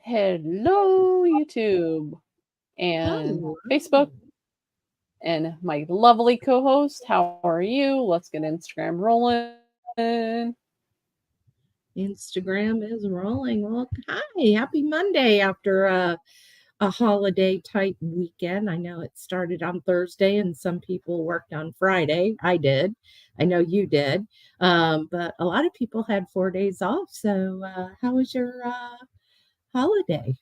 Hello, YouTube and Hello. Facebook, and my lovely co host. How are you? Let's get Instagram rolling. Instagram is rolling. Well, hi, happy Monday after a holiday type weekend. I know it started on Thursday and some people worked on Friday. I did. I know you did. But a lot of people had 4 days off. So, how was your holiday?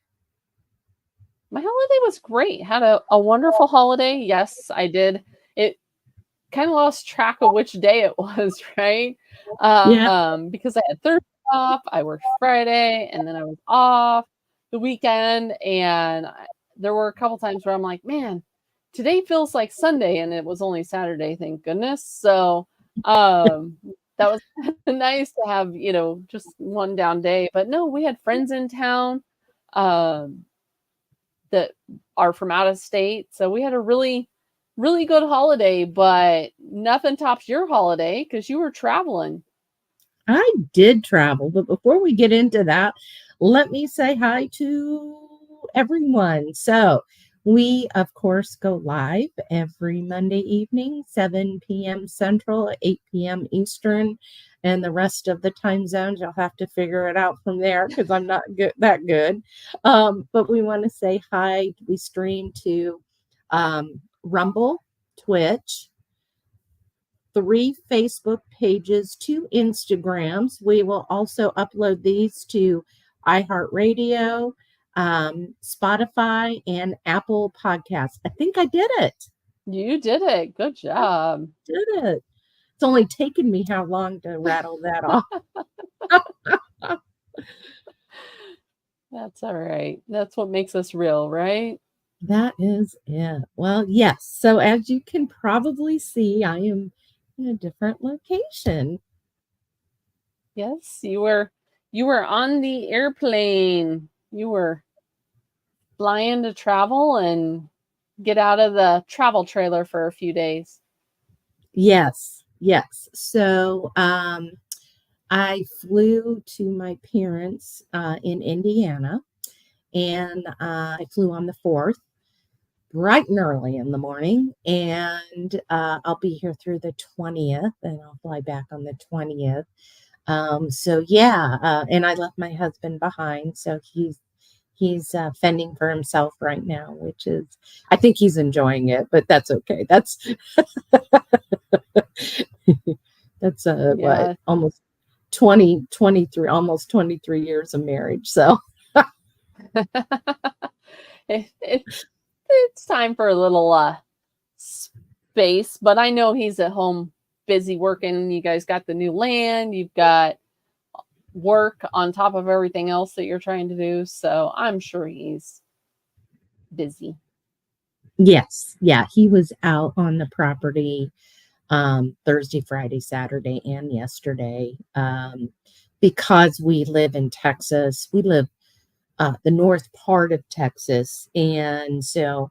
My holiday was great. Had a wonderful holiday. Yes, I did. It kind of lost track of which day it was, right? Yeah. Because I had Thursday off, I worked Friday, and then I was off the weekend. There were a couple times where I'm like, man, today feels like Sunday, and it was only Saturday, thank goodness. So that was nice to have, just one down day. But no, we had friends in town. Um, that are from out of state. So we had a really, really good holiday, but nothing tops your holiday because you were traveling. I did travel, but before we get into that, let me say hi to everyone. So, we, of course, go live every Monday evening, 7 p.m. Central, 8 p.m. Eastern, and the rest of the time zones, you'll have to figure it out from there because I'm not that good. But we want to say hi. We stream to Rumble, Twitch, 3 Facebook pages, 2 Instagrams. We will also upload these to iHeartRadio, Spotify, and Apple Podcasts. I think I did it. You did it. Good I job. did it. It's only taken me how long to rattle that off. That's all right. That's what makes us real, right? That is it. Well, yes. So as you can probably see, I am in a different location. Yes, you were on the airplane. You were flying to travel and get out of the travel trailer for a few days. Yes, yes. So I flew to my parents in Indiana, and I flew on the 4th, bright and early in the morning, and I'll be here through the 20th, and I'll fly back on the 20th. So yeah, and I left my husband behind, so he's fending for himself right now, which is I think he's enjoying it, but that's okay. That's what Yeah. almost 23, almost 23 years of marriage. So it, it's time for a little space, but I know he's at home busy working. You guys got the new land, you've got work on top of everything else that you're trying to do. So I'm sure he's busy. yes, yeah, he was out on the property Thursday, Friday, Saturday, and yesterday. Because we live in Texas, we live the north part of Texas, and so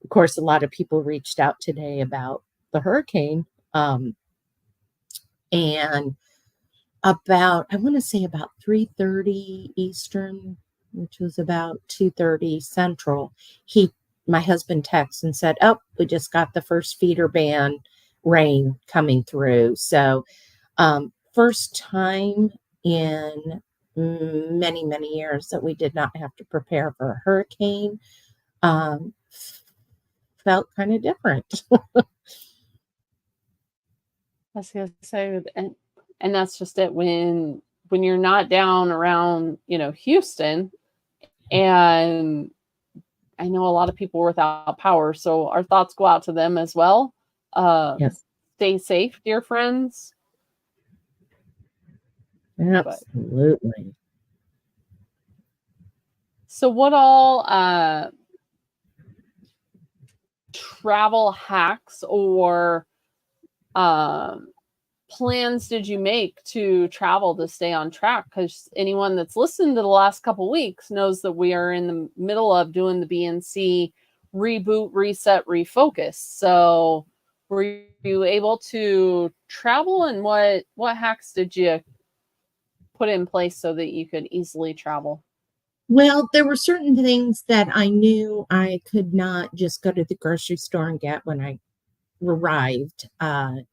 of course a lot of people reached out today about the hurricane. And about I want to say about 3:30 Eastern, which was about 2:30 Central, he my husband texted and said, "Oh, we just got the first feeder band rain coming through." So, first time in many, many years that we did not have to prepare for a hurricane. Um, felt kind of different. I was gonna say, and that's just it. When you're not down around, Houston, and I know a lot of people were without power, so our thoughts go out to them as well. Uh, Yes, Stay safe, dear friends. But absolutely. so, what all travel hacks or um, plans did you make to travel to stay on track? Because anyone that's listened to the last couple weeks knows that we are in the middle of doing the BNC reboot, reset, refocus. So were you able to travel, and what hacks did you put in place so that you could easily travel? Well, there were certain things that I knew I could not just go to the grocery store and get when I arrived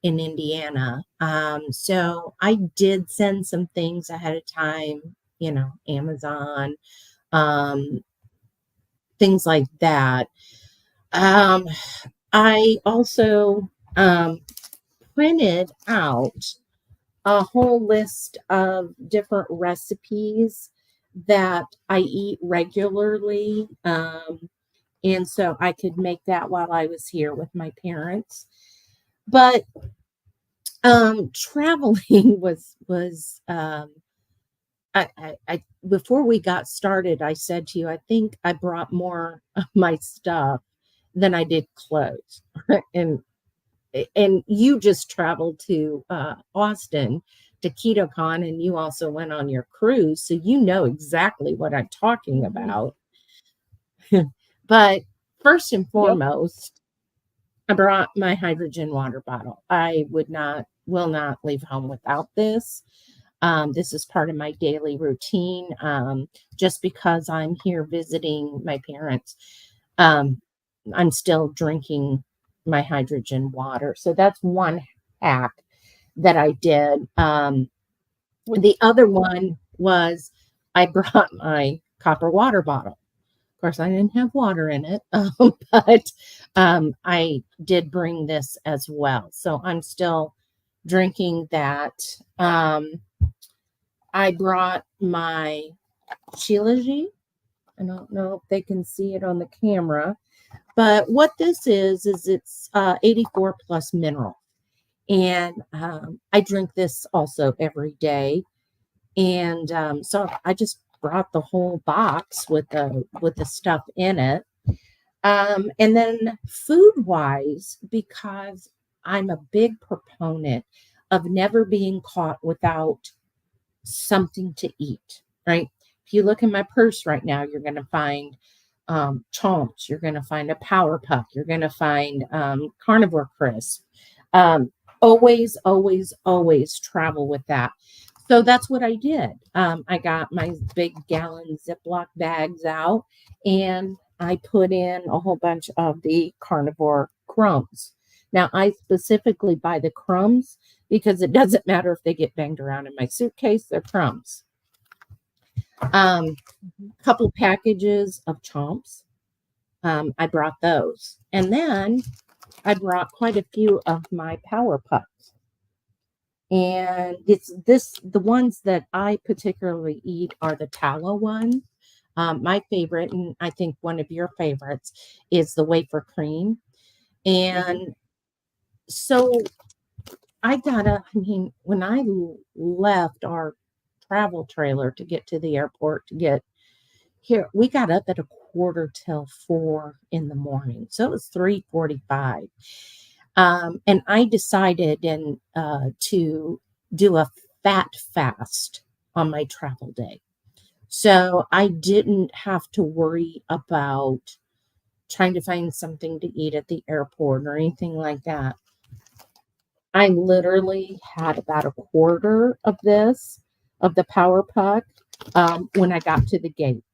in Indiana. So I did send some things ahead of time, Amazon, um, things like that. Um, I also printed out a whole list of different recipes that I eat regularly. And so I could make that while I was here with my parents. But traveling was I before we got started, I said to you, I think I brought more of my stuff than I did clothes. and and you just traveled to Austin to KetoCon, and you also went on your cruise, so you know exactly what I'm talking Mhm. about. But first and Yep. foremost, I brought my hydrogen water bottle. I will not leave home without this. This is part of my daily routine. Just because I'm here visiting my parents, um, I'm still drinking my hydrogen water. So that's one hack that I did. Which The other one was I brought my copper water bottle. Of course, I didn't have water in it, but I did bring this as well. So I'm still drinking that. I brought my Shilajit. I don't know if they can see it on the camera, but what this is it's 84 plus mineral. And I drink this also every day. And so I just brought the whole box with the stuff in it. And then food wise, because I'm a big proponent of never being caught without something to eat, right? If you look in my purse right now, you're going to find chomps, you're going to find a power puck, you're going to find carnivore crisp. Always, always, always travel with that. So that's what I did. I got my big gallon Ziploc bags out and I put in a whole bunch of the carnivore crumbs. Now, I specifically buy the crumbs because it doesn't matter if they get banged around in my suitcase, they're crumbs. Mhm. Couple packages of chomps. I brought those. And then I brought quite a few of my power pucks. And it's the ones that I particularly eat are the tallow ones. My favorite, and I think one of your favorites, is the wafer cream. Mhm. And so I mean, when I left our travel trailer to get to the airport to get here, we got up at a quarter till 4 in the morning. So it was 3:45. And I decided to do a fat fast on my travel day. So I didn't have to worry about trying to find something to eat at the airport or anything like that. I literally had about a quarter of this, of the Power Puck, when I got to the gate.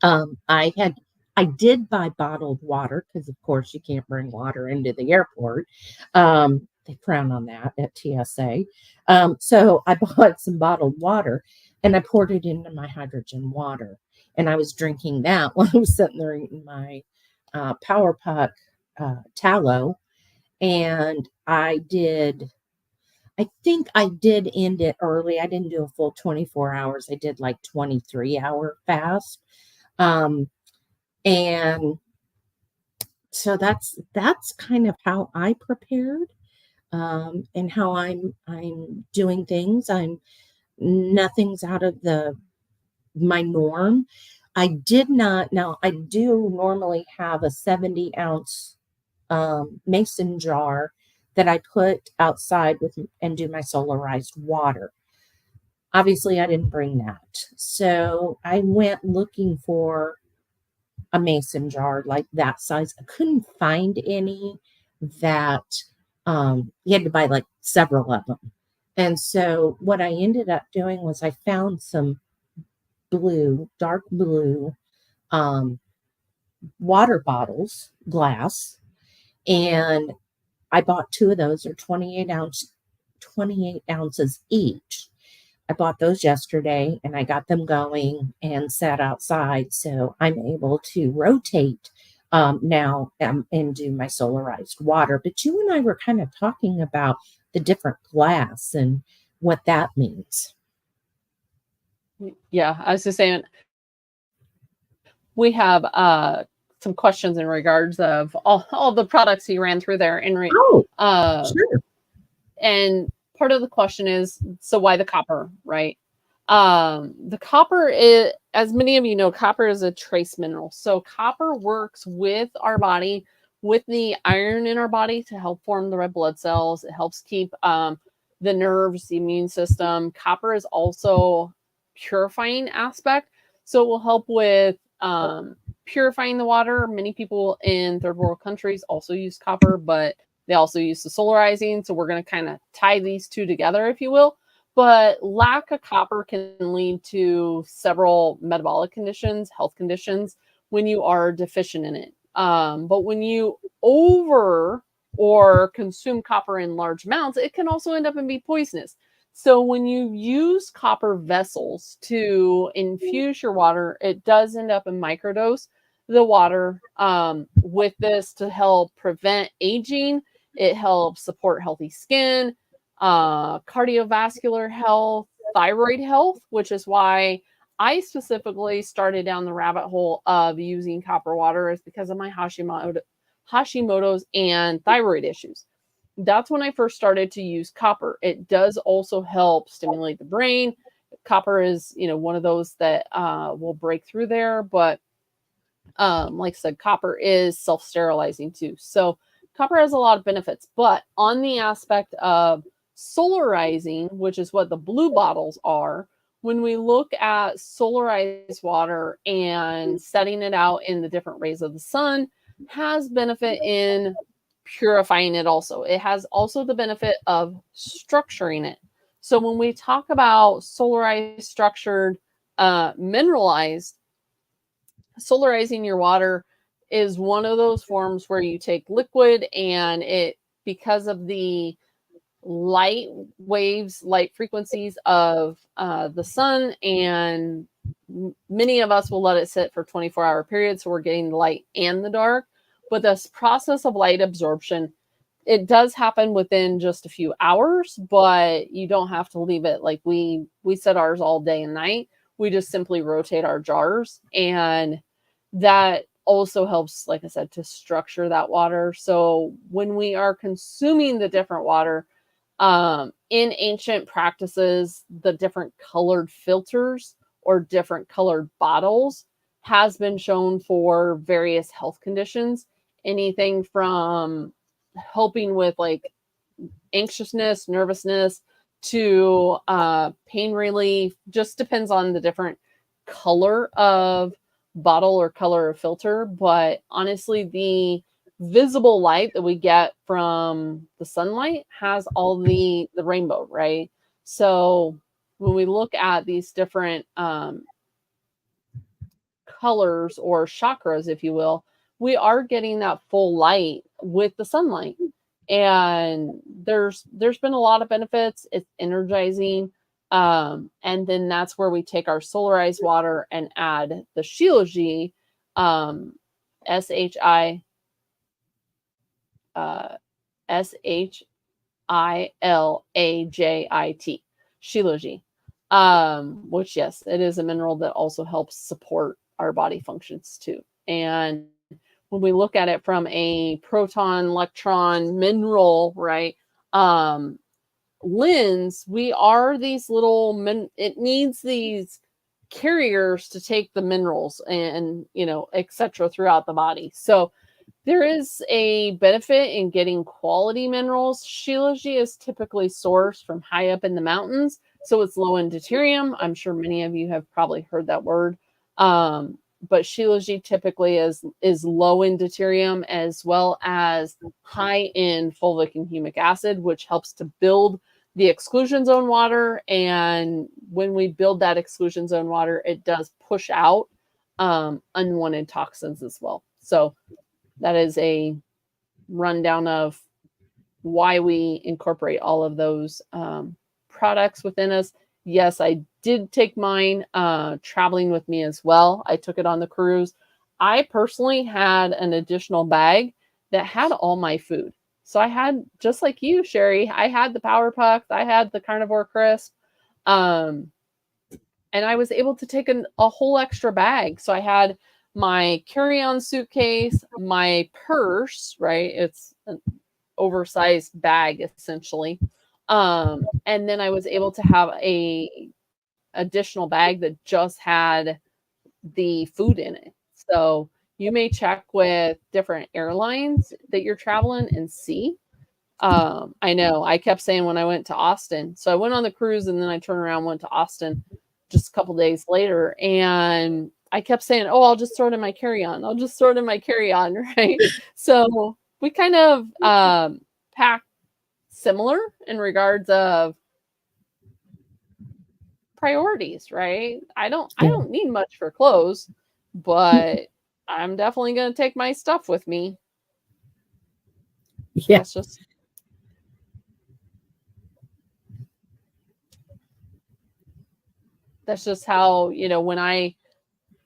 Um, I had I did buy bottled water because, of course, you can't bring water into the airport. They frown on that at TSA. So I bought some bottled water and I poured it into my hydrogen water, and I was drinking that while I was sitting there eating my Power Puck tallow. And I think I did end it early. I didn't do a full 24 hours. I did like 23-hour fast. Um, and so that's kind of how I prepared, and how I'm doing things. I'm Nothing's out of the my norm. I did not Now I do normally have a 70-ounce mason jar that I put outside with and do my solarized water. Obviously, I didn't bring that. So I went looking for a mason jar like that size. I couldn't find any that you had to buy like several of them. And so what I ended up doing was I found some blue, dark blue um, water bottles, glass, and I bought two of those. They're 28 ounces each. I bought those yesterday and I got them going and sat outside. So I'm able to rotate now and do my solarized water. But you and I were kind of talking about the different glass and what that means. Yeah, I was just saying we have some questions in regards of all the products you ran through there, Oh, uh, sure. and part of the question is, so why the copper, right? The copper is, as many of you know, copper is a trace mineral. So copper works with our body, with the iron in our body to help form the red blood cells. It helps keep the nerves, the immune system. Copper is also purifying aspect. So it will help with purifying the water. Many people in third world countries also use copper, but they also use the solarizing. So we're going to kind of tie these two together, if you will. But lack of copper can lead to several metabolic conditions, health conditions, when you are deficient in it. But when you over or consume copper in large amounts, it can also end up and be poisonous. So when you use copper vessels to infuse your water, it does end up in microdose the water with this to help prevent aging. It helps support healthy skin, cardiovascular health, thyroid health, which is why I specifically started down the rabbit hole of using copper water, is because of my Hashimoto's and thyroid issues. That's when I first started to use copper. It does also help stimulate the brain. Copper is, one of those that will break through there, but like I said, copper is self-sterilizing too. So copper has a lot of benefits, but on the aspect of solarizing, which is what the blue bottles are, when we look at solarized water and setting it out in the different rays of the sun, has benefit in purifying it also. It has also the benefit of structuring it. So when we talk about solarized, structured, mineralized, solarizing your water is one of those forms where you take liquid and it, because of the light waves, light frequencies of the sun, and many of us will let it sit for 24-hour periods, so we're getting the light and the dark. But this process of light absorption, it does happen within just a few hours, but you don't have to leave it. Like we set ours all day and night. We just simply rotate our jars, and that also helps, like I said, to structure that water. So when we are consuming the different water, in ancient practices, the different colored filters or different colored bottles has been shown for various health conditions, anything from helping with like anxiousness, nervousness, to pain relief. Just depends on the different color of bottle or color of filter. But honestly, the visible light that we get from the sunlight has all the rainbow, right? So when we look at these different colors or chakras, if you will, we are getting that full light with the sunlight. And there's been a lot of benefits. It's energizing. And then that's where we take our solarized water and add the Shilajit, SHI, SHILAJIT, Shilajit, which, yes, it is a mineral that also helps support our body functions too. And when we look at it from a proton, electron, mineral, right, lens, we are these little, it needs these carriers to take the minerals and, etc. throughout the body. So there is a benefit in getting quality minerals. Shilajit is typically sourced from high up in the mountains, so it's low in deuterium. I'm sure many of you have probably heard that word. But Shilajit typically is low in deuterium, as well as high in fulvic and humic acid, which helps to build the exclusion zone water. And when we build that exclusion zone water, it does push out unwanted toxins as well. So that is a rundown of why we incorporate all of those products within us. Yes, I did take mine traveling with me as well. I took it on the cruise. I personally had an additional bag that had all my food. So I had, just like you, Sherry, I had the Power Pucks, I had the Carnivore Crisp, and I was able to take a whole extra bag. So I had my carry-on suitcase, my purse, right? It's an oversized bag essentially. And then I was able to have a additional bag that just had the food in it. So you may check with different airlines that you're traveling and see. I know I kept saying when I went to Austin, so I went on the cruise and then I turned around, went to Austin just a couple days later, and I kept saying, "Oh, I'll just throw it in my carry-on. I'll just throw it in my carry-on," right? So we kind of pack similar in regards of priorities, right? I don't need much for clothes, but I'm definitely going to take my stuff with me. Yeah. That's just how,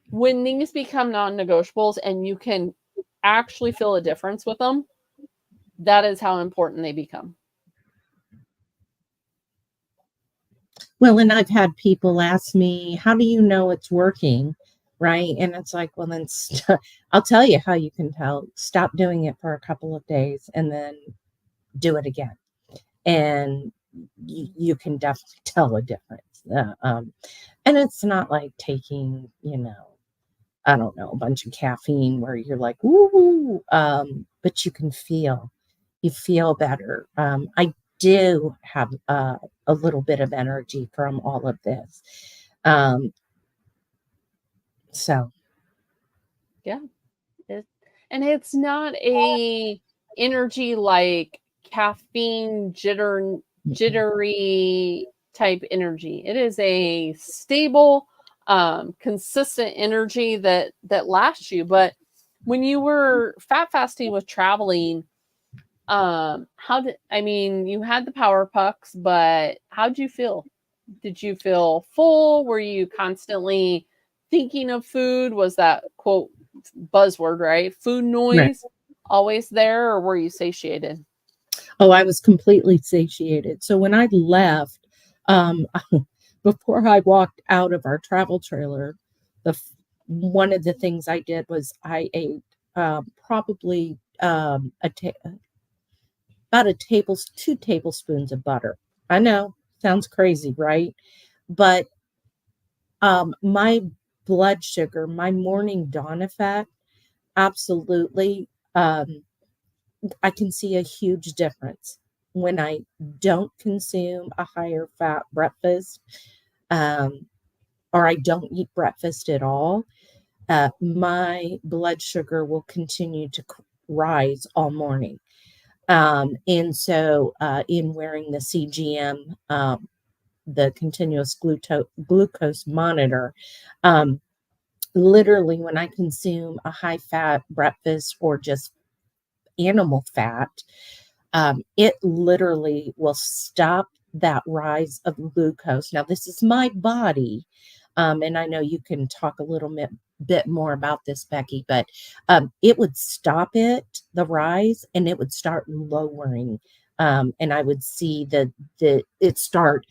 when things become non-negotiables and you can actually feel a difference with them, that is how important they become. Well, and I've had people ask me, how do you know it's working? Right. And it's like, well, then I'll tell you how you can tell. Stop doing it for a couple of days and then do it again. And you can definitely tell a difference. And it's not like taking, I don't know, a bunch of caffeine where you're like, woo, but you feel better. I do have a little bit of energy from all of this. So. Yeah. And it's not a energy like caffeine jittery type energy. It is a stable, consistent energy that lasts you. But when you were fat fasting with traveling, you had the Power Pucks, but how'd you feel? Did you feel full? Were you constantly thinking of food? Was that quote buzzword, right? Food noise always there, or were you satiated? Oh, I was completely satiated. So when I left, before I walked out of our travel trailer, one of the things I did was I ate probably about 2 tablespoons of butter. I know, sounds crazy, right? But my blood sugar, my morning dawn effect, absolutely, I can see a huge difference when I don't consume a higher fat breakfast, um, or I don't eat breakfast at all. My blood sugar will continue to rise all morning. And so, in wearing the CGM, the continuous glucose monitor, um, literally when I consume a high fat breakfast or just animal fat, it literally will stop that rise of glucose. Now, this is my body, and I know you can talk a little bit more about this, Becky, but it would stop the rise, and it would start lowering, and I would see it start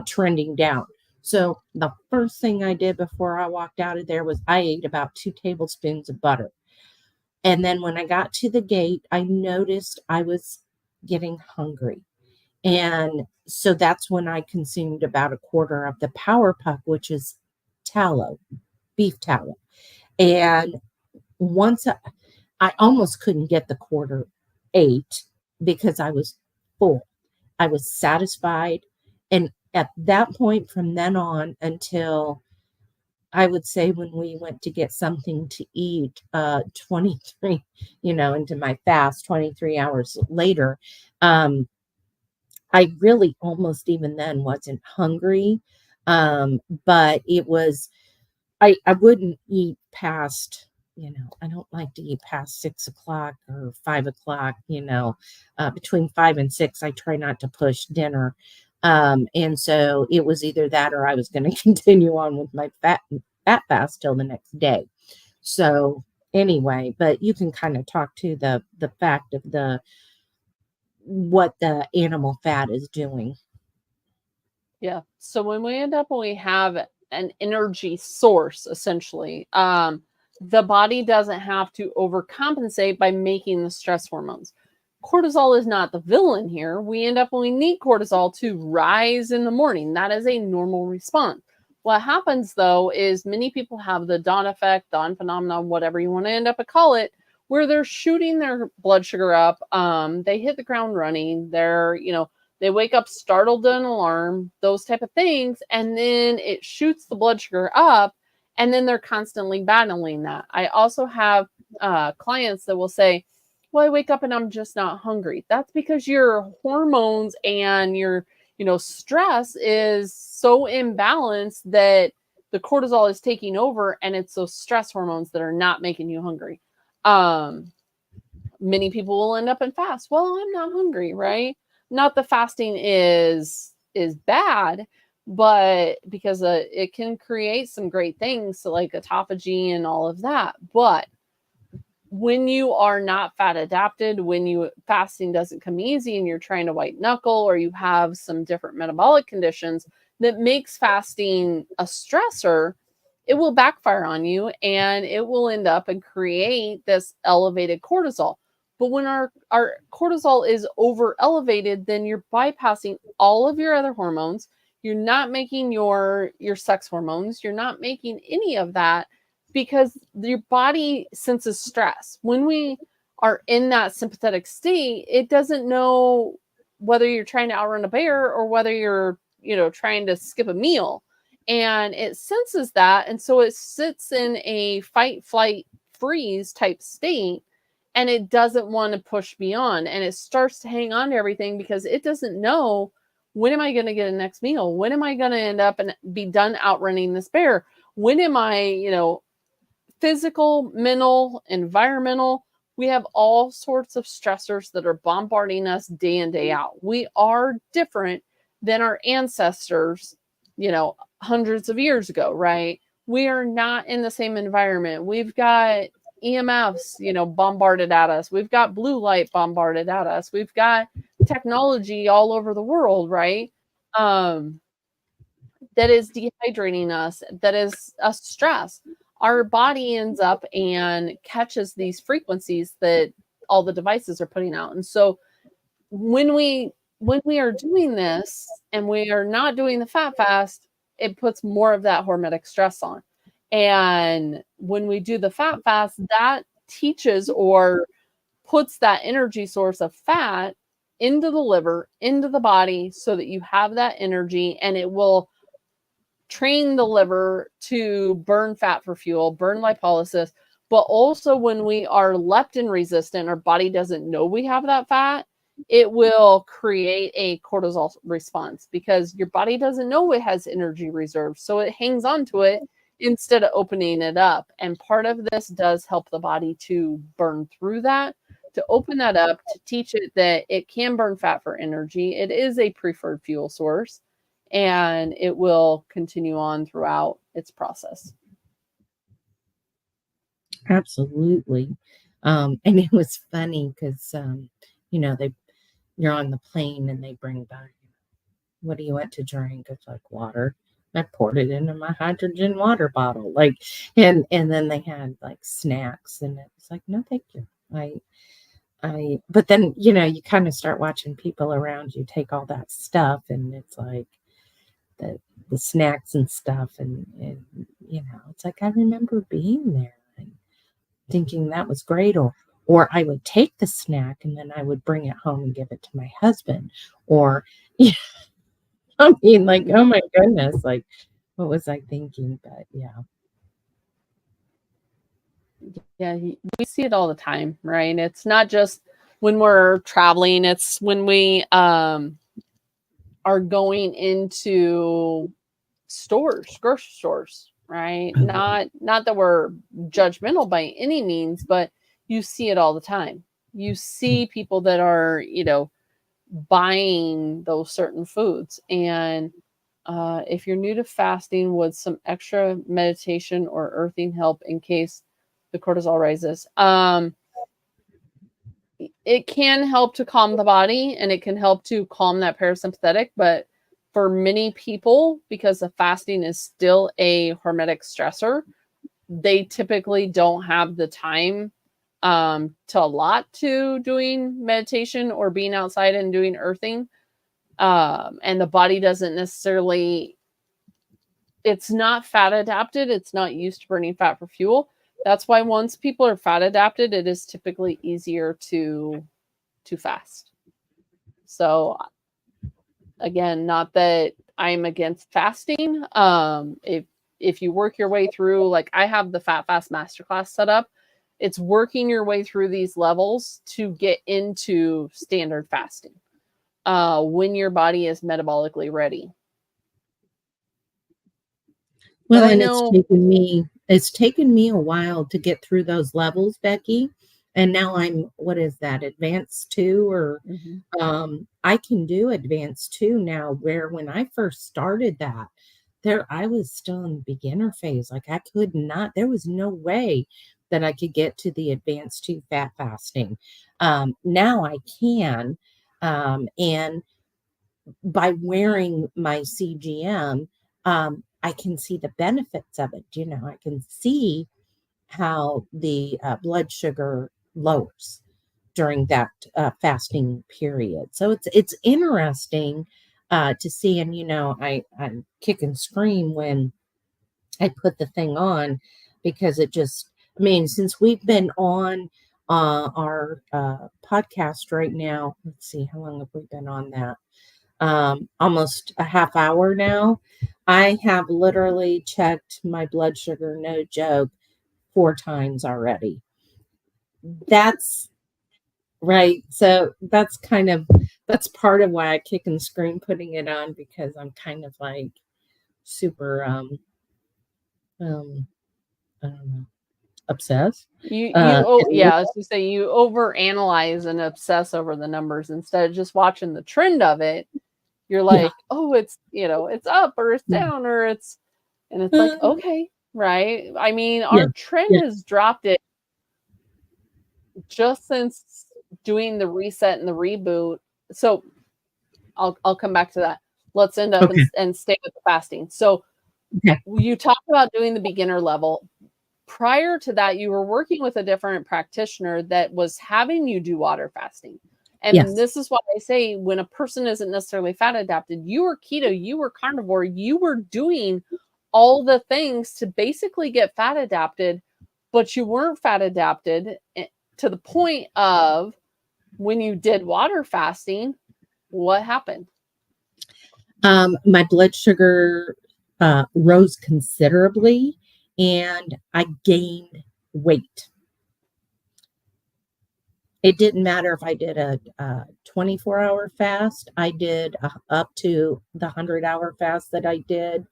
trending down. So the first thing I did before I walked out of there was I ate about 2 tablespoons of butter. And then when I got to the gate, I noticed I was getting hungry. And so that's when I consumed about a quarter of the Power Puck, which is tallow, beef tallow. And once I almost couldn't get the quarter 8 because I was full. I was satisfied. And at that point, from then on until I would say when we went to get something to eat, 23, into my fast, 23 hours later, I really almost even then wasn't hungry. But it was, I wouldn't eat past, I don't like to eat past 6 o'clock or 5 o'clock, between 5 and 6, I try not to push dinner. And so it was either that or I was going to continue on with my fat fast till the next day. So anyway, but you can kind of talk to the fact of what the animal fat is doing. Yeah. So when we have an energy source, essentially, the body doesn't have to overcompensate by making the stress hormones. Cortisol is not the villain here. When we need cortisol to rise in the morning. That is a normal response. What happens though is many people have the dawn effect, dawn phenomenon, whatever you want to end up call it, where they're shooting their blood sugar up. They hit the ground running. They wake up startled to an alarm, those type of things, and then it shoots the blood sugar up, and then they're constantly battling that. I also have clients that will say, well, I wake up and I'm just not hungry. That's because your hormones and your stress is so imbalanced that the cortisol is taking over, and it's those stress hormones that are not making you hungry. Many people will end up in fast. Well, I'm not hungry, right? Not the fasting is bad, but because it can create some great things, so like autophagy and all of that. But when you are not fat adapted, when fasting doesn't come easy and you're trying to white knuckle, or you have some different metabolic conditions that makes fasting a stressor, it will backfire on you and it will end up and create this elevated cortisol. But when our cortisol is over elevated, then you're bypassing all of your other hormones. You're not making your sex hormones. You're not making any of that because your body senses stress. When we are in that sympathetic state, it doesn't know whether you're trying to outrun a bear or whether you're, trying to skip a meal. And it senses that. And so it sits in a fight, flight, freeze type state, and it doesn't want to push beyond, and it starts to hang on to everything because it doesn't know, when am I going to get a next meal? When am I going to end up and be done outrunning this bear? When am I, physical, mental, environmental? We have all sorts of stressors that are bombarding us day in, day out. We are different than our ancestors, hundreds of years ago, right? We are not in the same environment. We've got EMFs, bombarded at us. We've got blue light bombarded at us. We've got technology all over the world, right? That is dehydrating us, that is a stress. Our body ends up and catches these frequencies that all the devices are putting out. And so when we are doing this and we are not doing the fat fast, it puts more of that hormetic stress on. And when we do the fat fast, that teaches or puts that energy source of fat into the liver, into the body, so that you have that energy, and it will train the liver to burn fat for fuel, burn lipolysis. But also when we are leptin resistant, our body doesn't know we have that fat, it will create a cortisol response because your body doesn't know it has energy reserves. So it hangs on to it instead of opening it up. And part of this does help the body to burn through that, to open that up, to teach it that it can burn fat for energy. It is a preferred fuel source, and it will continue on throughout its process. Absolutely. And it was funny because, you're on the plane and they bring back, what do you want to drink? It's like water. I poured it into my hydrogen water bottle. And then they had like snacks, and it was like, no, thank you. But then, you kind of start watching people around you take all that stuff, and it's like the snacks and stuff. And it's like, I remember being there and thinking that was great. Or I would take the snack and then I would bring it home and give it to my husband. Or, I mean, like, oh my goodness, like, what was I thinking? But yeah. Yeah, we see it all the time, right? It's not just when we're traveling, it's when we are going into stores, grocery stores, right? Mhm. Not that we're judgmental by any means, but you see it all the time. You see people that are, buying those certain foods. And if you're new to fasting, would some extra meditation or earthing help in case the cortisol rises? It can help to calm the body and it can help to calm that parasympathetic, but for many people, because the fasting is still a hormetic stressor, they typically don't have the time to allot to doing meditation or being outside and doing earthing. And the body doesn't necessarily, it's not fat adapted. It's not used to burning fat for fuel. That's why once people are fat adapted, it is typically easier to fast. So again, not that I'm against fasting. If you work your way through, like I have the Fat Fast Masterclass set up, it's working your way through these levels to get into standard fasting when your body is metabolically ready. Well, But I and know, it's taken me a while to get through those levels, Becky. And now I'm, what is that, advanced two, or Mhm. I can do advanced two now, where when I first started that, there I was still in the beginner phase. Like I could not, there was no way that I could get to the advanced two fat fasting. Now I can. And by wearing my CGM, I can see the benefits of it. I can see how the blood sugar lowers during that fasting period. So it's interesting to see. And I kick and scream when I put the thing on, because it just, I mean, since we've been on our podcast right now, let's see, how long have we been on that? Almost a half hour now. I have literally checked my blood sugar, no joke, 4 times already. That's right. So that's part of why I kick and scream putting it on, because I'm kind of like super um I don't know, obsessed. yeah, I was to say you overanalyze and obsess over the numbers instead of just watching the trend of it. You're Yeah. like, oh, it's up or it's Yeah. down or and it's like, Uh, okay, right. I mean, yeah. our trend Yeah. has dropped it just since doing the reset and the reboot. So I'll come back to that. Let's end up Okay. and stay with the fasting. So Okay. you talked about doing the beginner level. Prior to that, you were working with a different practitioner that was having you do water fasting. And Yes. this is why I say when a person isn't necessarily fat adapted, you were keto, you were carnivore, you were doing all the things to basically get fat adapted, but you weren't fat adapted to the point of when you did water fasting, what happened? My blood sugar rose considerably, and I gained weight. It didn't matter if I did a 24-hour fast. I did up to the 100-hour fast that I did.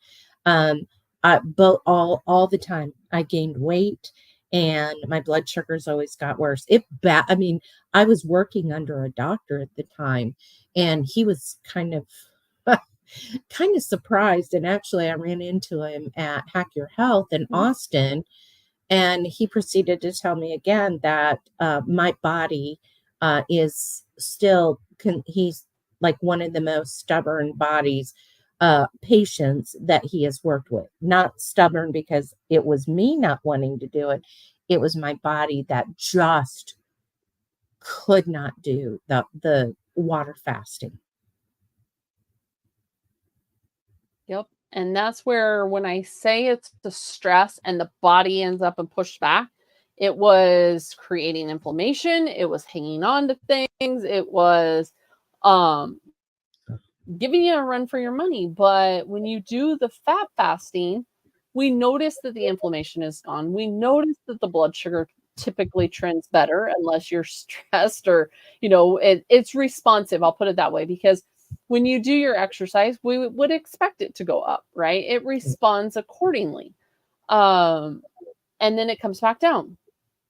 Um, but all the time, I gained weight, and my blood sugars always got worse. I mean, I was working under a doctor at the time, and he was kind of kind of surprised. And actually, I ran into him at Hack Your Health in Mhm. Austin, and he proceeded to tell me again that my body is still, he's like one of the most stubborn bodies, patients that he has worked with. Not stubborn because it was me not wanting to do it, it was my body that just could not do the water fasting. Yep. And that's where when I say it's the stress and the body ends up and pushed back, it was creating inflammation, it was hanging on to things, it was um giving you a run for your money. But when you do the fat fasting, we notice that the inflammation is gone. We notice that the blood sugar typically trends better unless you're stressed or, it's responsive. I'll put it that way because when you do your exercise, we would expect it to go up, right? It responds accordingly. And then it comes back down.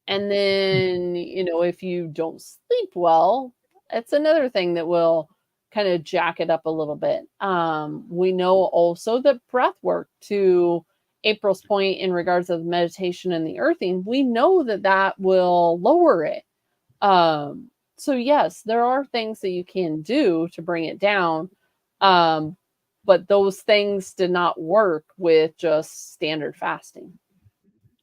And then, if you don't sleep well, it's another thing that will kind of jack it up a little bit. We know also that breath work, to April's point in regards of meditation and the earthing, we know that will lower it. So yes, there are things that you can do to bring it down. But those things did not work with just standard fasting.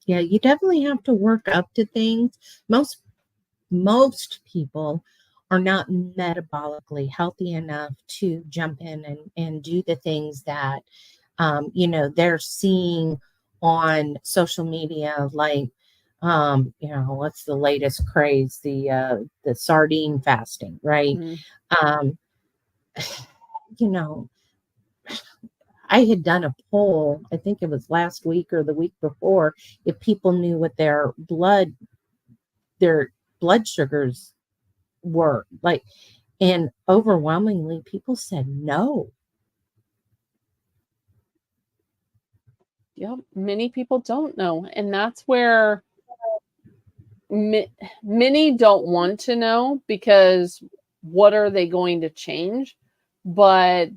Yeah, you definitely have to work up to things. Most people are not metabolically healthy enough to jump in and do the things that they're seeing on social media, like what's the latest craze, the sardine fasting, right? Mm-hmm. um you know I had done a poll, I think it was last week or the week before, if people knew what their blood sugars were like, and overwhelmingly people said no. Yep, many people don't know, and that's where many don't want to know, because what are they going to change? But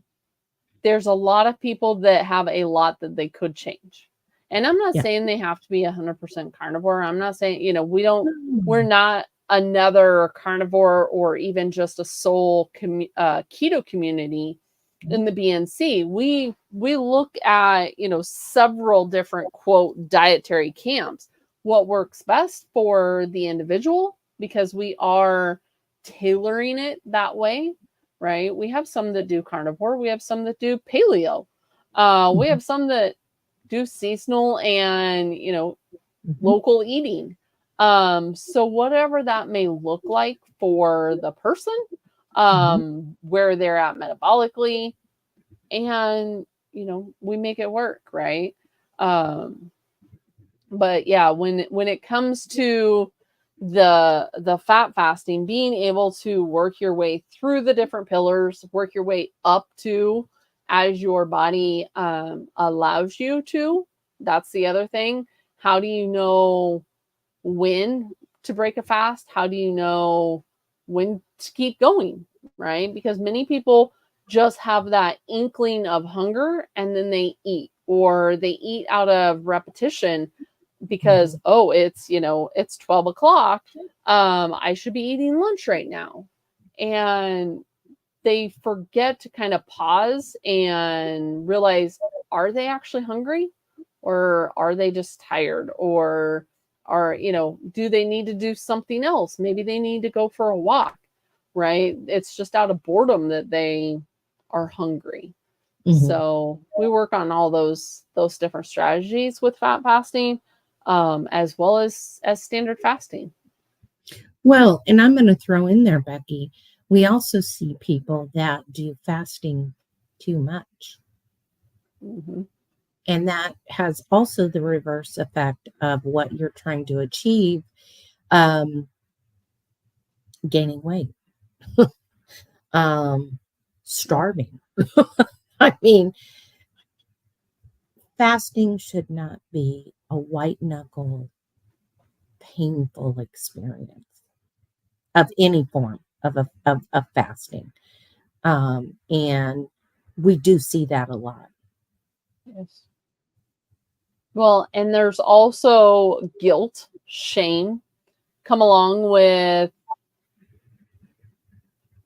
there's a lot of people that have a lot that they could change. And I'm not Yeah. saying they have to be 100% carnivore. I'm not saying, we're not another carnivore or even just a sole keto community in the BNC. We look at, several different quote dietary camps. What works best for the individual, because we are tailoring it that way, right? We have some that do carnivore, we have some that do paleo, we have some that do seasonal and local eating. So whatever that may look like for the person, where they're at metabolically, and we make it work, right? But yeah, when it comes to the fat fasting, being able to work your way through the different pillars, work your way up to as your body allows you to, that's the other thing. How do you know when to break a fast? How do you know when to keep going, right? Because many people just have that inkling of hunger and then they eat, or they eat out of repetition because it's 12 o'clock, I should be eating lunch right now, and they forget to kind of pause and realize, are they actually hungry, or are they just tired, or do they need to do something else? Maybe they need to go for a walk, right? It's just out of boredom that they are hungry. So we work on all those different strategies with fat fasting, as well as standard fasting. Well, and I'm going to throw in there, Becky, we also see people that do fasting too much. Mm-hmm. And that has also the reverse effect of what you're trying to achieve, gaining weight, starving. I mean, fasting should not be a white knuckle, painful experience of any form of fasting. And we do see that a lot. Yes. Well, and there's also guilt, shame come along with.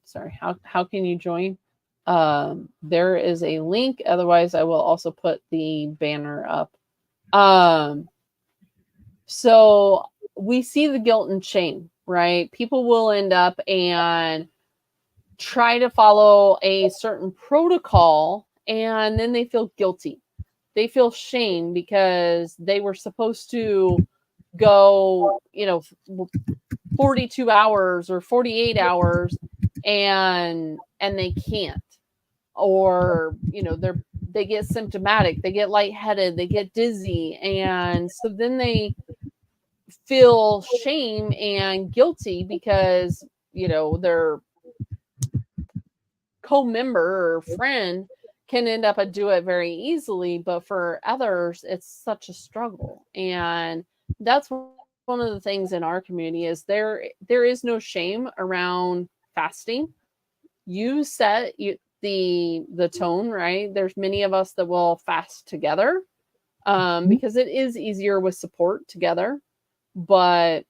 Sorry, how can you join? There is a link. Otherwise, I will also put the banner up. So we see the guilt and shame, right? People will end up and try to follow a certain protocol, and then they feel guilty. They feel shame because they were supposed to go, 42 hours or 48 hours, and they can't, or they get symptomatic, they get lightheaded, they get dizzy, and so then they feel shame and guilty because they're co-member or friend can end up and do it very easily, but for others, it's such a struggle. And that's one of the things in our community is there is no shame around fasting. You set the tone, right? There's many of us that will fast together because it is easier with support together. But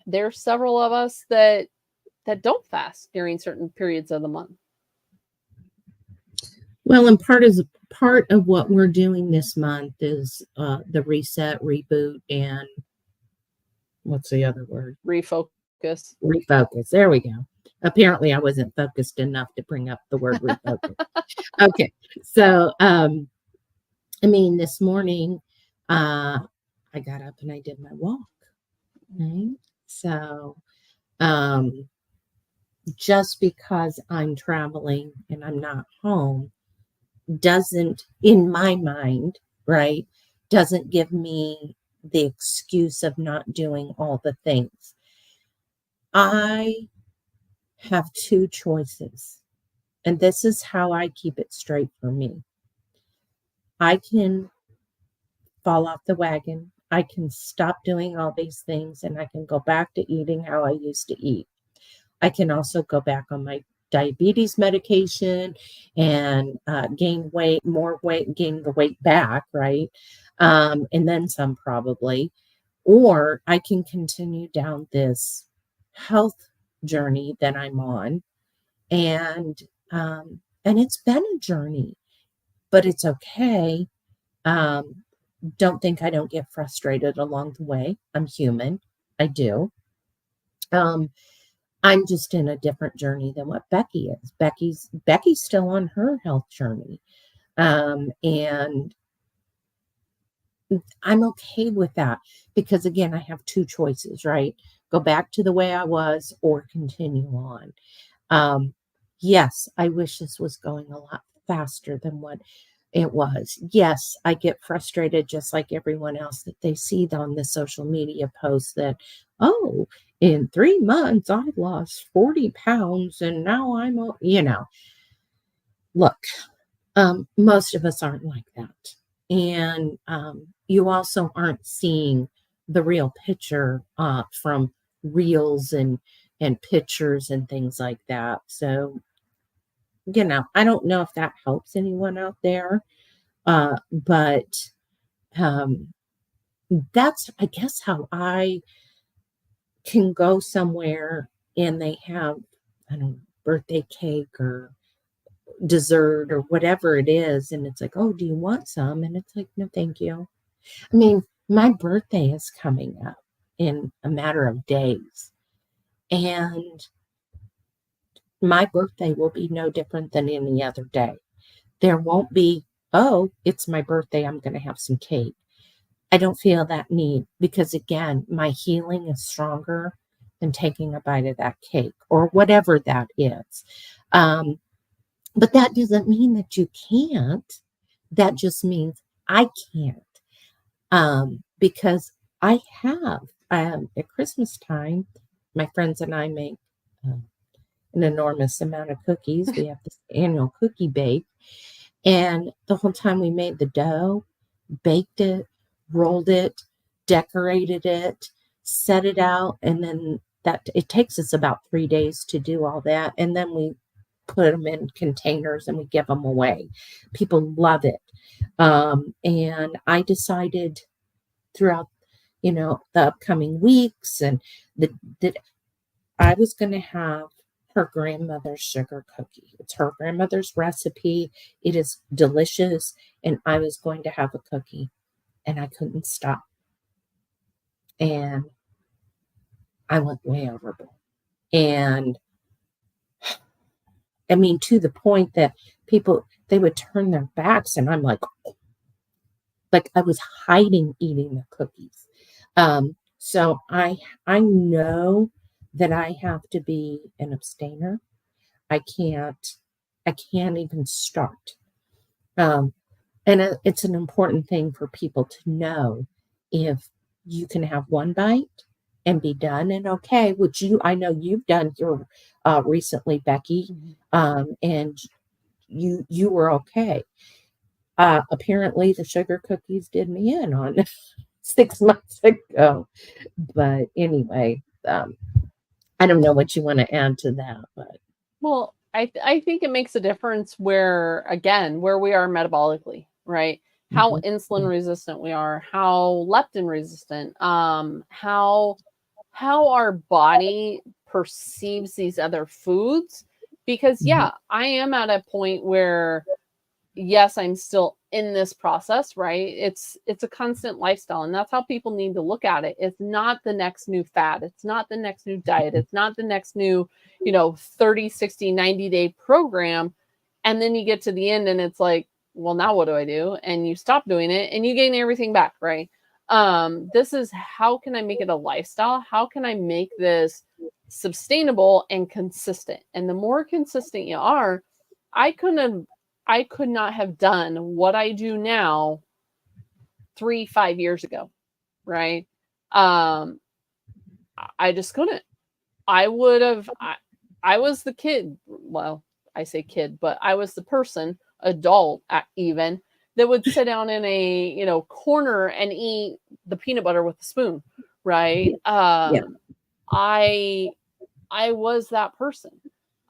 there's several of us that don't fast during certain periods of the month. Well, and part of what we're doing this month is the reset, reboot, and what's the other word? Refocus. Refocus. There we go. Apparently, I wasn't focused enough to bring up the word refocus. Okay, so I mean, this morning I got up and I did my walk. Right, so just because I'm traveling and I'm not home doesn't, in my mind, right, doesn't give me the excuse of not doing all the things. I have two choices, and this is how I keep it straight for me. I can fall off the wagon. I can stop doing all these things and I can go back to eating how I used to eat. I can also go back on my diabetes medication and gain more weight, gain the weight back, right? And then some probably. Or I can continue down this health journey that I'm on. And it's been a journey, but it's okay. Don't think I don't get frustrated along the way. I'm human. I do. I'm just in a different journey than what Becky is. Becky's still on her health journey. And I'm okay with that because again, I have two choices, right? Go back to the way I was or continue on. Yes, I wish this was going a lot faster than what it was. Yes, I get frustrated just like everyone else that they see on the social media posts that, oh, in 3 months I lost 40 pounds and now look, most of us aren't like that. And you also aren't seeing the real picture from reels and pictures and things like that. So, I don't know if that helps anyone out there. But that's, I guess, how I can go somewhere and they have, I don't know, birthday cake or dessert or whatever it is. And it's like, oh, do you want some? And it's like, no, thank you. I mean, my birthday is coming up in a matter of days. And my birthday will be no different than any other day. There won't be, oh, it's my birthday, I'm going to have some cake. I don't feel that need because, again, my healing is stronger than taking a bite of that cake or whatever that is. But that doesn't mean that you can't. That just means I can't because I have at Christmas time, my friends and I make an enormous amount of cookies. We have this annual cookie bake. And the whole time we made the dough, baked it, rolled it, decorated it, set it out, and then it takes us about 3 days to do all that. And then we put them in containers and we give them away. People love it. And I decided throughout, the upcoming weeks and that I was going to have her grandmother's sugar cookie. It's her grandmother's recipe. It is delicious. And I was going to have a cookie and I couldn't stop. And I went way overboard. And I mean, to the point that people, they would turn their backs and I'm like I was hiding eating the cookies. So I know that I have to be an abstainer. I can't even start. And it's an important thing for people to know if you can have one bite and be done and okay, which I know you've done here recently, Becky, Mhm. and you were okay. Apparently, the sugar cookies did me in on 6 months ago. But anyway, I don't know what you want to add to that, but Well, I think it makes a difference where, again, where we are metabolically, right? How mhm, insulin resistant we are, how leptin resistant, how our body perceives these other foods. Because mhm, yeah, I am at a point where yes, I'm still in this process, right? It's a constant lifestyle, and that's how people need to look at it. It's not the next new fad. It's not the next new diet. It's not the next new, 30, 60, 90-day program. And then you get to the end and it's like, well, now what do I do? And you stop doing it and you gain everything back, right? This is how can I make it a lifestyle? How can I make this sustainable and consistent? And the more consistent you are, I couldn't have I could not have done what I do now 3, 5 years ago, right? Um, I just couldn't. I would have I was the kid, well, I say kid, but I was the person, adult even, that would sit down in a, corner and eat the peanut butter with a spoon, right? yeah, yeah, I I was that person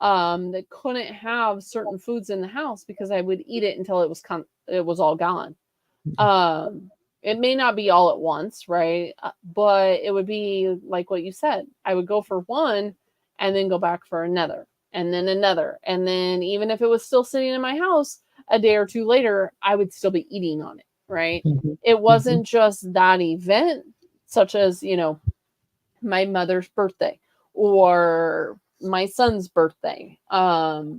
that couldn't have certain foods in the house because I would eat it until it was all gone. mhm, Um, it may not be all at once, right? But it would be like what you said. I would go for one and then go back for another and then another. And then even if it was still sitting in my house a day or two later, I would still be eating on it, right? mhm, It mhm, wasn't just that event, such as, my mother's birthday or my son's birthday,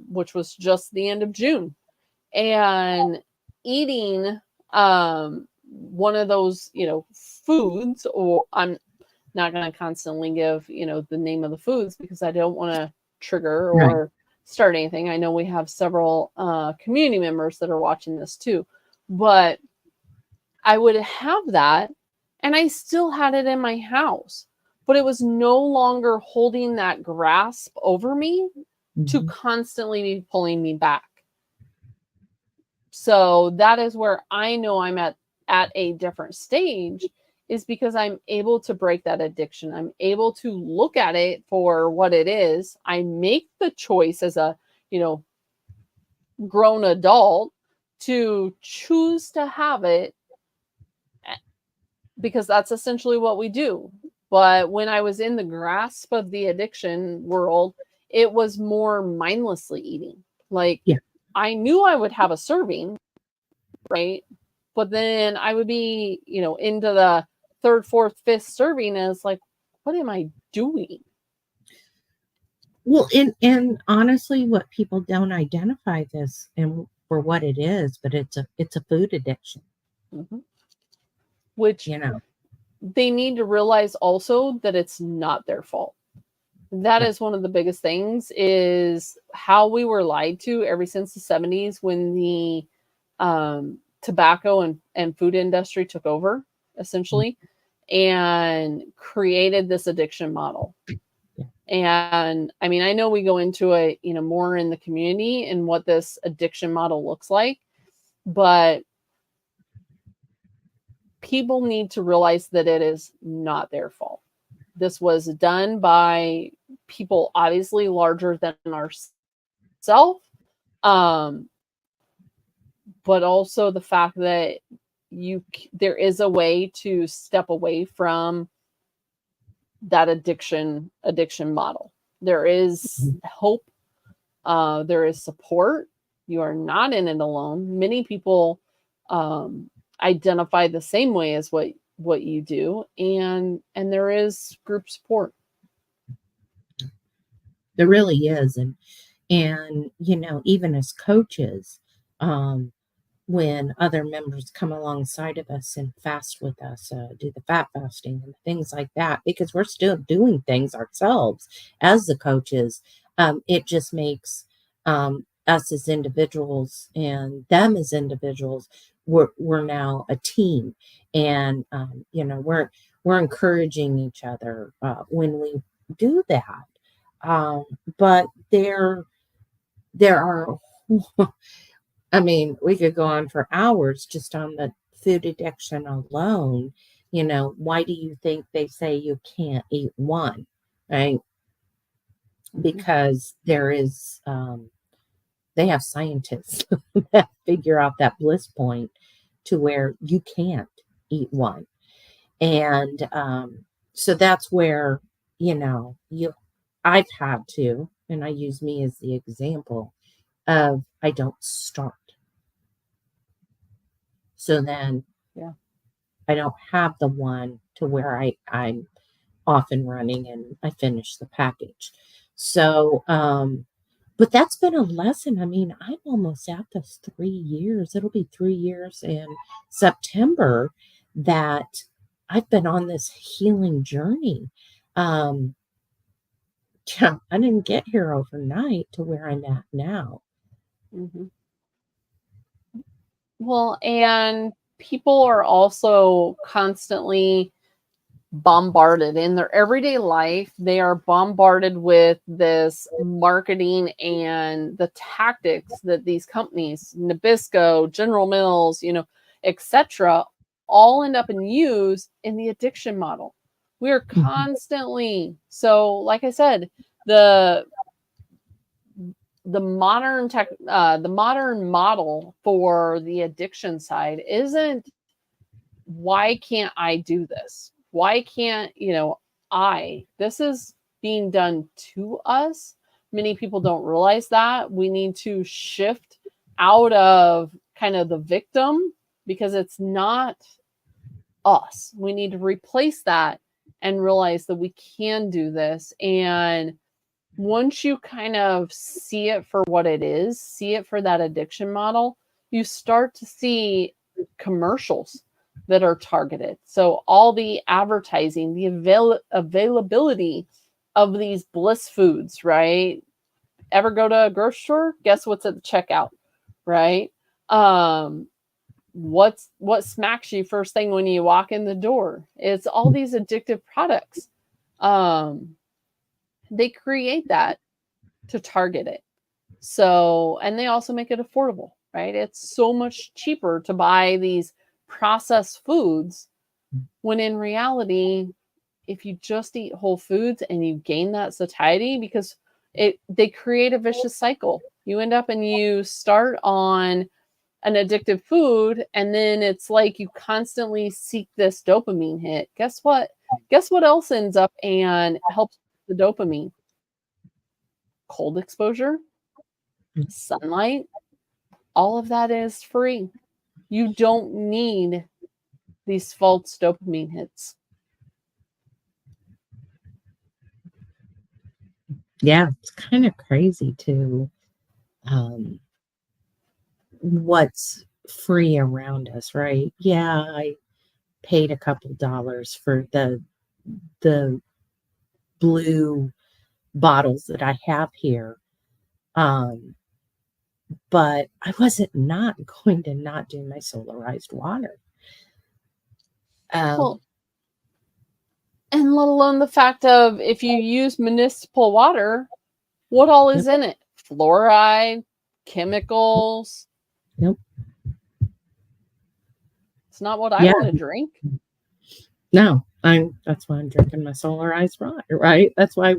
which was just the end of June. And eating one of those, foods, or I'm not going to constantly give, the name of the foods because I don't want to trigger right, or start anything. I know we have several community members that are watching this too, but I would have that and I still had it in my house, but it was no longer holding that grasp over me to mhm, constantly be pulling me back. So that is where I know I'm at a different stage, is because I'm able to break that addiction. I'm able to look at it for what it is. I make the choice as a, you know, grown adult to choose to have it, because that's essentially what we do. But when I was in the grasp of the addiction world, it was more mindlessly eating. Like, yeah. I knew I would have a serving, right? But then I would be, into the third, fourth, fifth serving, and it's like, what am I doing? Well, and honestly, what people don't identify this and for what it is, but it's a food addiction, Mhm. Which you know. they need to realize also that it's not their fault. That Right. is one of the biggest things, is how we were lied to ever since the 70s when the tobacco and food industry took over, Mm, essentially, and created this addiction model. yeah. And I mean, I know we go into it, more in the community and what this addiction model looks like, but people need to realize that it is not their fault. This was done by people obviously larger than ourselves, um, but also the fact that there is a way to step away from that addiction model. There is Mhm. hope. There is support. You are not in it alone. Many people um, identify the same way as what you do, and there is group support. There really is, and even as coaches, um, when other members come alongside of us and fast with us, do the fat fasting and things like that, because we're still doing things ourselves as the coaches. It just makes us as individuals and them as individuals we're now a team, and we're encouraging each other when we do that. Um, but there are, I mean, we could go on for hours just on the food addiction alone. Why do you think they say you can't eat one, right? Because there is, they have scientists that figure out that bliss point to where you can't eat one. And so that's where, I've had to, and I use me as the example of I don't start. So then Yeah. I don't have the one to where I'm off and running and I finish the package. So, but that's been a lesson. I mean, I'm almost at this 3 years. It'll be 3 years in September that I've been on this healing journey. Um, yeah, I didn't get here overnight to where I'm at now. Mhm. Well, and people are also constantly bombarded in their everyday life. They are bombarded with this marketing and the tactics that these companies, Nabisco, General Mills, etc., all end up and use in the addiction model. We are constantly, so like I said, the the modern model for the addiction side isn't, why can't I do this? Why can't, this is being done to us. Many people don't realize that. We need to shift out of kind of the victim, because it's not us. We need to replace that and realize that we can do this. And once you kind of see it for what it is, see it for that addiction model, you start to see commercials that are targeted. So all the advertising, the availability of these bliss foods, right? Ever go to a grocery store? Guess what's at the checkout, right? What smacks you first thing when you walk in the door? It's all these addictive products. They create that to target it. So, and they also make it affordable, right? It's so much cheaper to buy these processed foods, when in reality, if you just eat whole foods and you gain that satiety, because they create a vicious cycle. You end up and you start on an addictive food, and then it's like you constantly seek this dopamine hit. Guess what? Guess what else ends up and helps the dopamine? Cold exposure, sunlight, all of that is free. You don't need these false dopamine hits. Yeah, it's kind of crazy too. What's free around us, right? Yeah, I paid a couple dollars for the blue bottles that I have here. Um, but I wasn't not going to not do my solarized water. Well, and let alone the fact of, if you use municipal water, what all is in it? Fluoride, chemicals. Nope. It's not what I want to drink. No, that's why I'm drinking my solarized water, right? That's why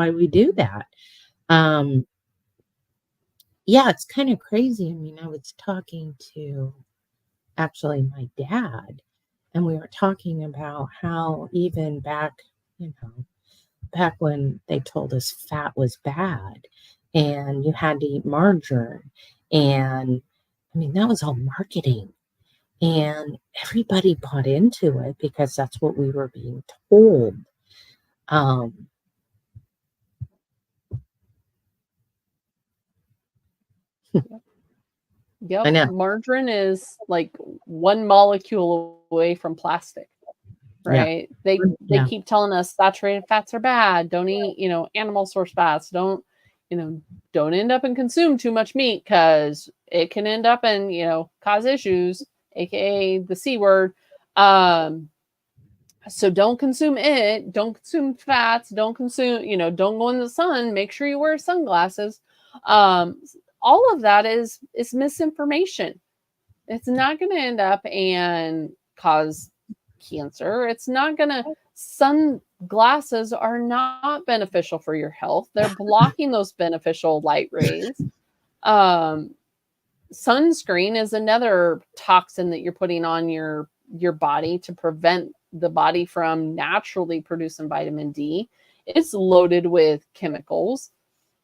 we do that. Yeah, it's kind of crazy. I mean, I was talking to actually my dad, and we were talking about how even back when they told us fat was bad and you had to eat margarine, and I mean, that was all marketing. And everybody bought into it because that's what we were being told. Um, Yep. I know. Margarine is like one molecule away from plastic, Yeah. right? They keep telling us saturated fats are bad. Don't eat, animal source fats. Don't end up and consume too much meat, because it can end up and, cause issues. aka the C word. Um, so don't consume it. Don't consume fats. Don't consume, don't go in the sun. Make sure you wear sunglasses. Um, all of that is misinformation. It's not going to end up and cause cancer. It's not going to, sunglasses are not beneficial for your health. They're blocking those beneficial light rays. Sunscreen is another toxin that you're putting on your body to prevent the body from naturally producing vitamin D. It's loaded with chemicals.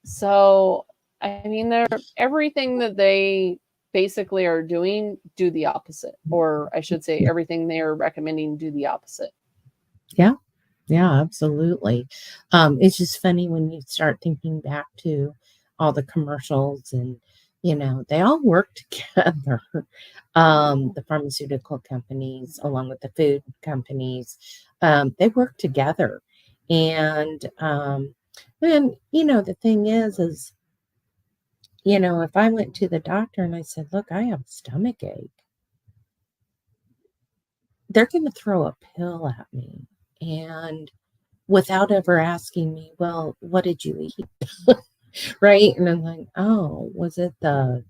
So, I mean, everything that they basically are doing, do the opposite. Or I should say, everything they are recommending, do the opposite. Yeah. Yeah, absolutely. It's just funny when you start thinking back to all the commercials and, they all work together. The pharmaceutical companies, along with the food companies, they work together. And the thing is, if I went to the doctor and I said, look, I have a stomach ache, they're going to throw a pill at me. And without ever asking me, well, what did you eat? Right? And I'm like, oh, was it the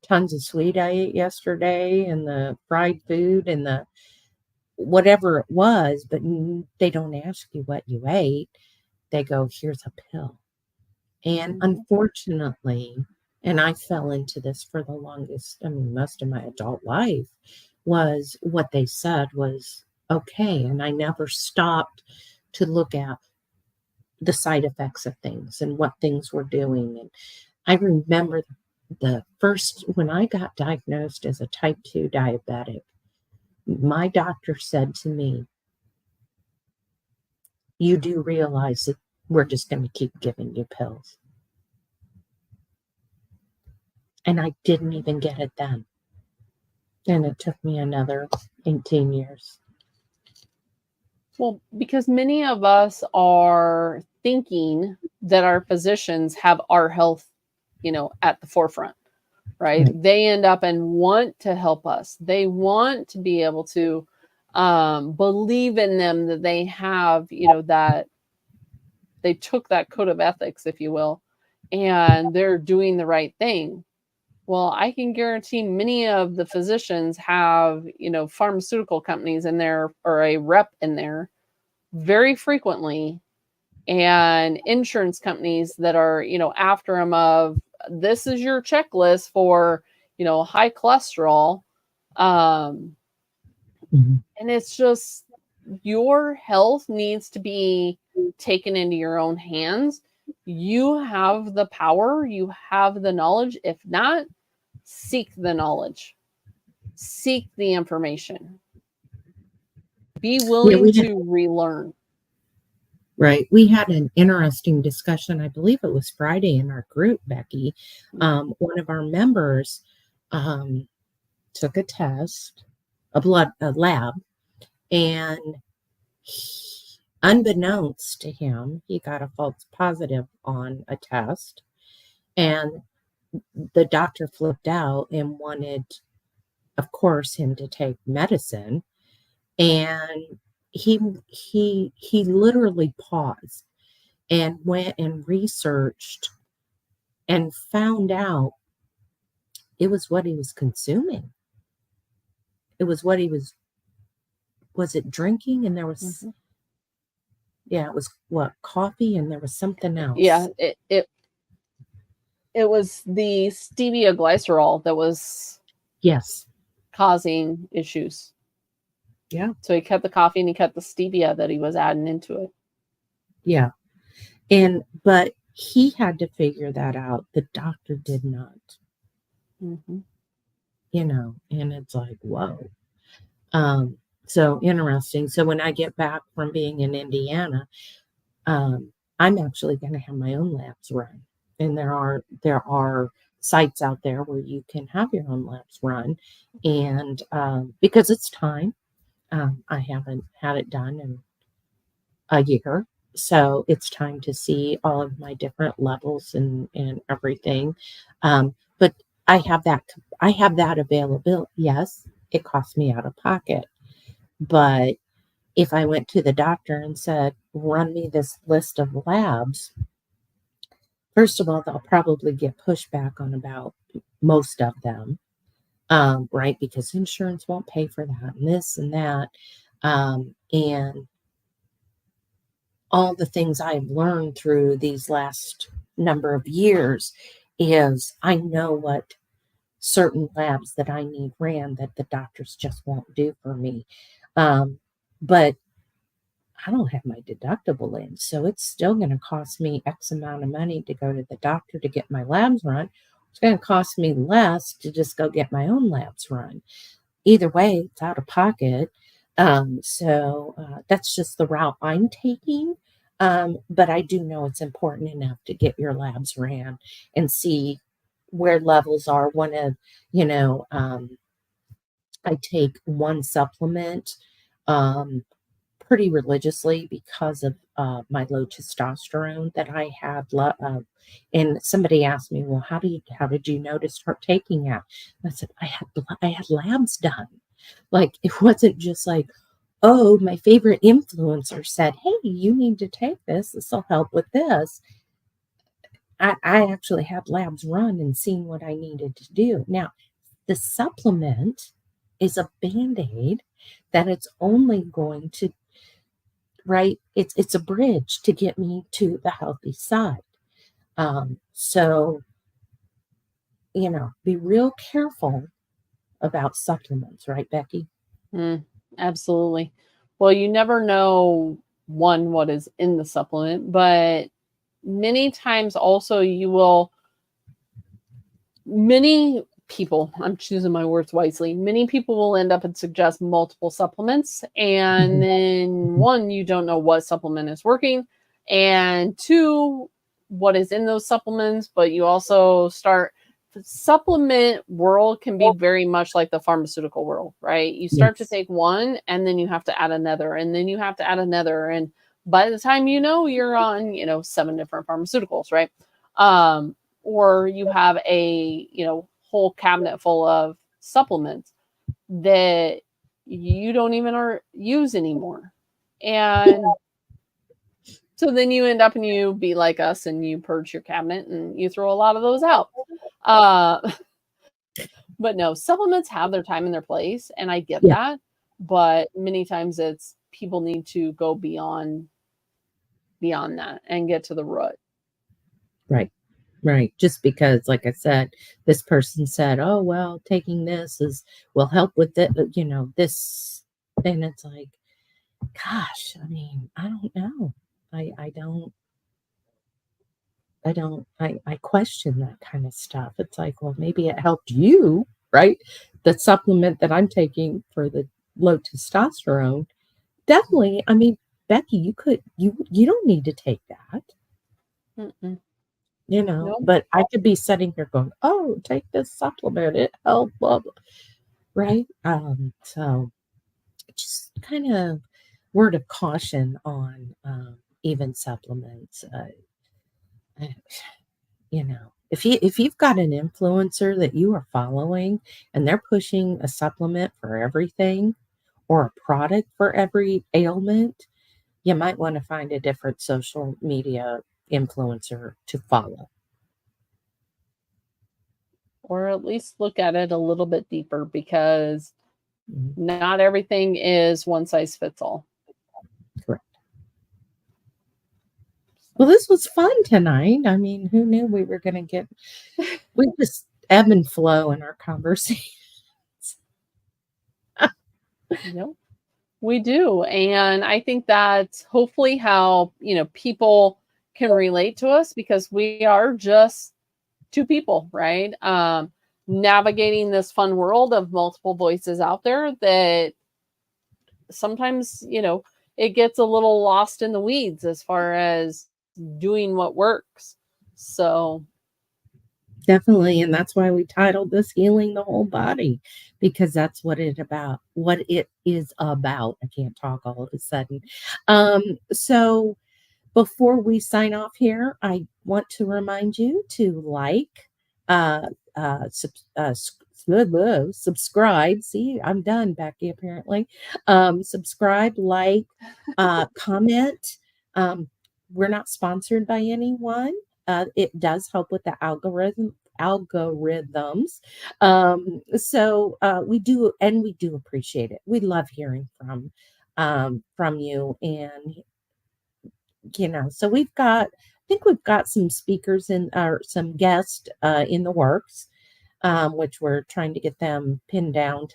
tons of sweet I ate yesterday and the fried food and the whatever it was, but they don't ask you what you ate. They go, here's a pill. And unfortunately, and I fell into this for the longest, most of my adult life, was what they said was okay. And I never stopped to look at the side effects of things and what things were doing. And I remember when I got diagnosed as a type 2 diabetic, my doctor said to me, you do realize that we're just going to keep giving you pills. And I didn't even get it then. And it took me another 18 years. Well, because many of us are thinking that our physicians have our health, at the forefront, right? They end up and want to help us. They want to be able to believe in them, that they have, that they took that code of ethics, if you will, and they're doing the right thing. Well, I can guarantee many of the physicians have, pharmaceutical companies in there or a rep in there very frequently, and insurance companies that are, after them of, this is your checklist for, high cholesterol. And it's just, your health needs to be taken into your own hands. You have the power, you have the knowledge. If not, seek the knowledge, seek the information, be willing to relearn. Right. We had an interesting discussion. I believe it was Friday in our group, Becky. One of our members took a test, a lab, and unbeknownst to him, he got a false positive on a test. And the doctor flipped out and wanted, of course, him to take medicine. And he literally paused and went and researched and found out it was what he was consuming. It was what he was it drinking? And there was, it was what, coffee, and there was something else. Yeah, it was the stevia glycerol that was causing issues. Yeah. So he cut the coffee and he cut the stevia that he was adding into it. Yeah. But he had to figure that out. The doctor did not. And it's like, whoa. So interesting. So when I get back from being in Indiana, I'm actually going to have my own labs run. And there are sites out there where you can have your own labs run. And because it's time. I haven't had it done in a year. So it's time to see all of my different levels and everything. But I have that availability. Yes, it costs me out of pocket. But if I went to the doctor and said, run me this list of labs, first of all, they'll probably get pushback on about most of them, right? Because insurance won't pay for that and this and that. And all the things I've learned through these last number of years is I know what certain labs that I need ran that the doctors just won't do for me. But I don't have my deductible in, so it's still going to cost me X amount of money to go to the doctor to get my labs run. It's going to cost me less to just go get my own labs run. Either way, it's out of pocket. That's just the route I'm taking. But I do know it's important enough to get your labs ran and see where levels are. I take one supplement pretty religiously because of my low testosterone that I had. And somebody asked me, "Well, how did you know to start taking it?" And I said, I had labs done. Like it wasn't just like, oh, my favorite influencer said, "Hey, you need to take this. This will help with this." I actually had labs run and seen what I needed to do. Now, the supplement is a band-aid that it's only going to, right? It's a bridge to get me to the healthy side. So, be real careful about supplements, right, Becky? Mm, absolutely. Well, you never know one what is in the supplement, but many times also many people, I'm choosing my words wisely, many people will end up and suggest multiple supplements. And Mhm. then one, you don't know what supplement is working. And two, what is in those supplements, but you also start the supplement world can be very much like the pharmaceutical world, right? You start to Yes. take one and then you have to add another and then you have to add another. And by the time you know, you're on, 7 different pharmaceuticals, right? Um, or you have a whole cabinet full of supplements that you don't even use anymore. And so then you end up and you be like us and you purge your cabinet and you throw a lot of those out. uh but no, supplements have their time and their place, and I get Yeah. that, but many times it's people need to go beyond that and get to the root. Right. Right. Just because, like I said, this person said, "Oh, well, taking this will help with it, this." And it's like, gosh, I mean, I don't know. I question that kind of stuff. It's like, well, maybe it helped you, right? The supplement that I'm taking for the low testosterone, definitely. I mean, Becky, you don't need to take that. Mm-mm. No. But I could be sitting here going, "Oh, take this supplement, it helped, blah, blah," right? So just kind of word of caution on even supplements. Uh, if you've got an influencer that you are following and they're pushing a supplement for everything or a product for every ailment, you might want to find a different social media influencer to follow. Or at least look at it a little bit deeper because Mhm. not everything is one size fits all. Correct. Well, this was fun tonight. I mean, who knew we just ebb and flow in our conversation. Yep, we do. And I think that's hopefully how, people can relate to us because we are just two people, right? Navigating this fun world of multiple voices out there that sometimes, it gets a little lost in the weeds as far as doing what works. So, Definitely, and that's why we titled this "Healing the Whole Body," because that's what it is about. I can't talk all of a sudden. So before we sign off here, I want to remind you to like, subscribe. See, I'm done, Becky, apparently. Subscribe, like, comment. We're not sponsored by anyone. It does help with the algorithms. So we do, and we do appreciate it. We love hearing from you. And so I think we've got some speakers or some guests in the works, which we're trying to get them pinned down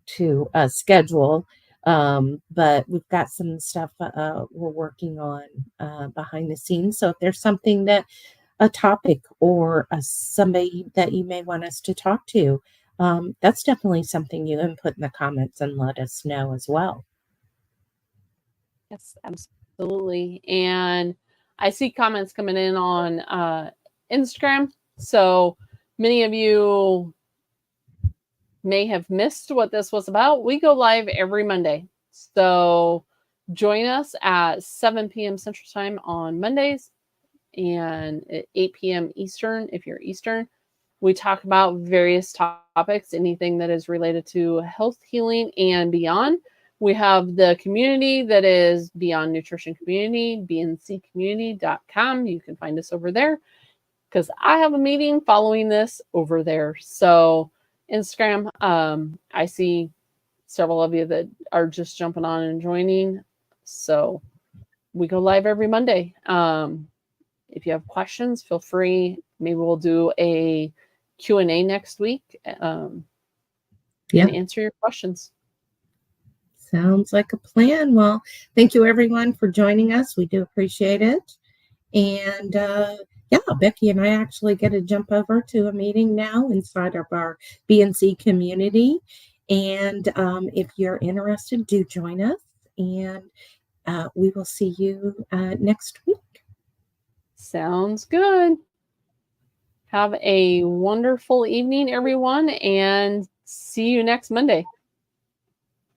to schedule. But we've got some stuff we're working on behind the scenes. So if there's something a topic or somebody that you may want us to talk to, that's definitely something you can put in the comments and let us know as well. Yes, absolutely. And I see comments coming in on Instagram. So many of you may have missed what this was about. We go live every Monday. So join us at 7 p.m. Central Time on Mondays and at 8 p.m. Eastern, if you're Eastern. We talk about various topics, anything that is related to health, healing, and beyond. We have the community that is Beyond Nutrition Community, bncommunity.com. You can find us over there because I have a meeting following this over there. So Instagram, I see several of you that are just jumping on and joining. So we go live every Monday. If you have questions, feel free. Maybe we'll do a Q&A next week and answer your questions. Sounds like a plan. Well, thank you everyone for joining us. We do appreciate it. And Becky and I actually get to jump over to a meeting now inside of our BNC community. And if you're interested, do join us. And we will see you next week. Sounds good. Have a wonderful evening, everyone, and see you next Monday.